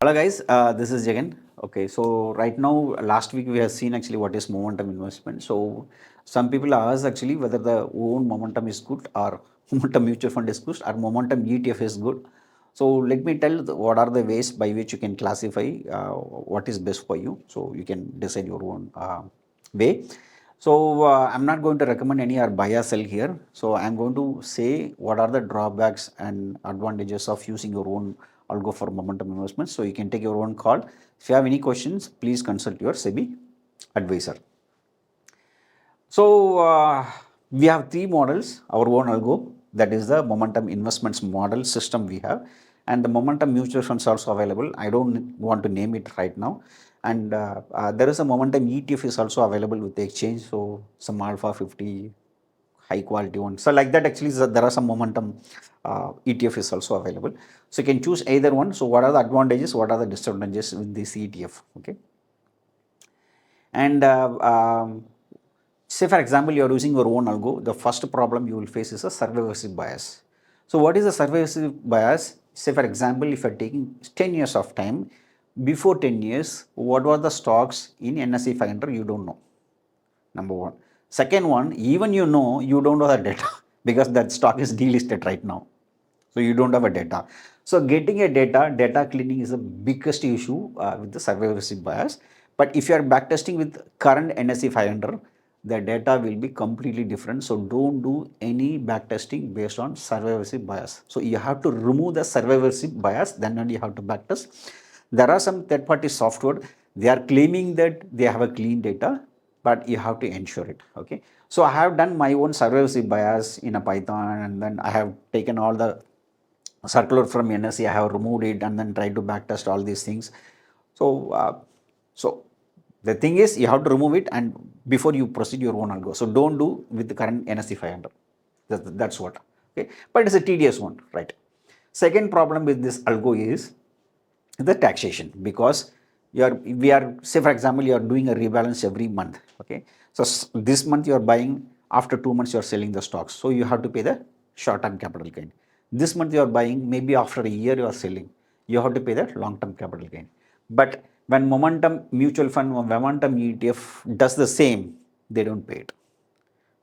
Hello guys, this is Jagan. Okay, so right now, last week we have seen actually what is momentum investment. So some people ask actually whether the own momentum is good or momentum mutual fund is good or momentum ETF is good. So let me tell what are the ways by which you can classify what is best for you. So you can decide your own way. So I'm not going to recommend any or buy or sell here. So I'm going to say what are the drawbacks and advantages of using your own Algo for momentum investments. So you can take your own call. If you have any questions, please consult your SEBI advisor. So we have three models, our own Algo, that is the momentum investments model system we have, and the momentum mutual funds also available. I don't want to name it right now. And there is a momentum ETF is also available with the exchange. So some alpha 50, high quality one. So like that actually there are some momentum ETF is also available. So you can choose either one. So what are the advantages? What are the disadvantages with this ETF? Okay. And say for example, you are using your own algo, the first problem you will face is a survivorship bias. So what is a survivorship bias? Say for example, if you are taking 10 years of time, before 10 years, what were the stocks in NSE 500? You don't know. Number one. Second one, even you know, you don't know the data because that stock is delisted right now. So you don't have a data. So getting a data cleaning is the biggest issue with the survivorship bias. But if you are backtesting with current NSE 500, the data will be completely different. So don't do any backtesting based on survivorship bias. So you have to remove the survivorship bias, then only you have to backtest. There are some third-party software. They are claiming that they have a clean data, but you have to ensure it. Okay. So I have done my own survivorship bias in a Python, and then I have taken all the circular from NSE, I have removed it and then tried to backtest all these things. So, so the thing is you have to remove it and before you proceed your own algo. So don't do with the current NSE 500. That's what. Okay, but it's a tedious one, right? Second problem with this algo is the taxation, because we are, say for example, you are doing a rebalance every month. Okay, so this month you are buying, after 2 months you are selling the stocks, so you have to pay the short term capital gain. This month you are buying, maybe after a year you are selling, you have to pay the long term capital gain. But when momentum mutual fund or momentum ETF does the same, they don't pay it,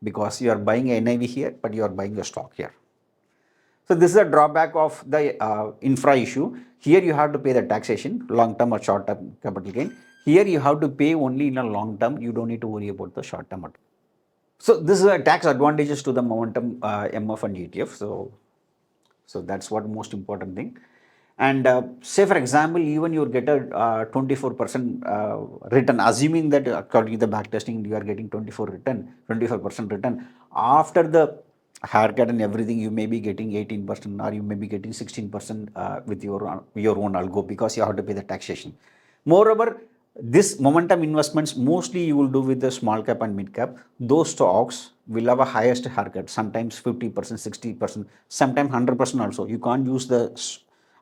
because you are buying a NIV here but you are buying the stock here. So this is a drawback of the infra issue. Here you have to pay the taxation, long term or short term capital gain. Here you have to pay only in a long term. You don't need to worry about the short term. So this is a tax advantages to the momentum MF and ETF. So that's what most important thing. And say for example, even you get a 24% return, assuming that according to the backtesting you are getting 25% return. After the haircut and everything, you may be getting 18% or you may be getting 16% with your own algo, because you have to pay the taxation. Moreover, this momentum investments mostly you will do with the small cap and mid cap. Those stocks will have a highest haircut, sometimes 50%, 60%, sometimes 100% also. You can't use the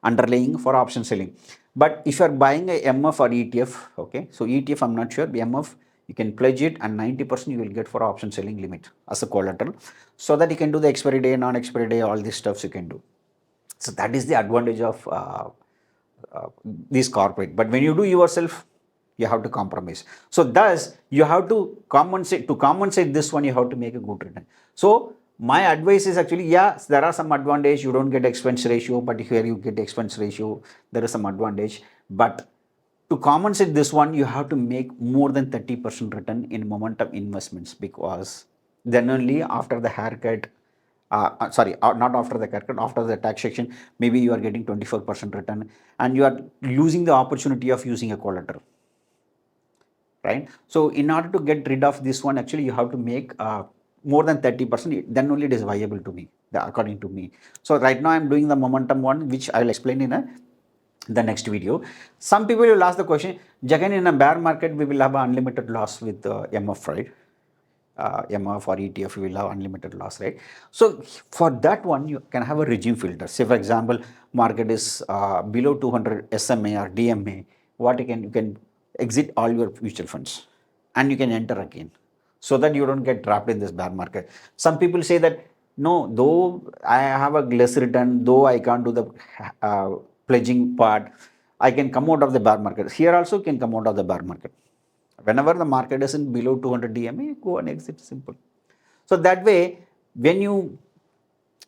underlying for option selling. But if you are buying a MF or ETF, okay, so ETF I'm not sure, MF you can pledge it and 90% you will get for option selling limit as a collateral, so that you can do the expiry day, non-expiry day, all these stuffs you can do. So that is the advantage of these corporate. But when you do yourself, you have to compromise. So thus you have to compensate this one, you have to make a good return. So my advice is actually, yes, there are some advantage. You don't get expense ratio, but here you get expense ratio. There is some advantage, but to compensate this one, you have to make more than 30% return in momentum investments, because then only after the haircut, not after the haircut, after the taxation, maybe you are getting 24% return and you are losing the opportunity of using a collateral, right? So in order to get rid of this one, actually you have to make more than 30%, then only it is viable to me, according to me. So right now I'm doing the momentum one, which I will explain in the next video. Some people will ask the question, Jagan, in a bear market, we will have unlimited loss with MF, right? MF or ETF, you will have unlimited loss, right? So for that one, you can have a regime filter. Say for example, market is below 200 SMA or DMA. What you can exit all your mutual funds and you can enter again, so that you don't get trapped in this bear market. Some people say that, no, though I have a less return, though I can't do the pledging part, I can come out of the bear market. Here also can come out of the bear market. Whenever the market isn't below 200 DMA, go and exit, simple. So that way, when you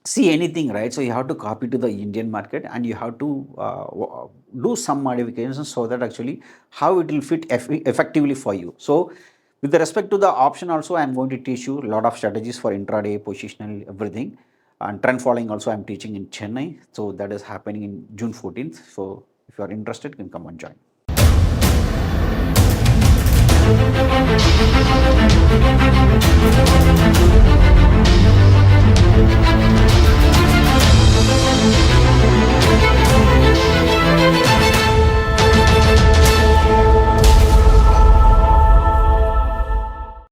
see anything, right, so you have to copy to the Indian market and you have to do some modifications so that actually how it will fit effectively for you. So with respect to the option also, I am going to teach you a lot of strategies for intraday, positional, everything. And trend following also I am teaching in Chennai. So that is happening in June 14th. So if you are interested, you can come and join.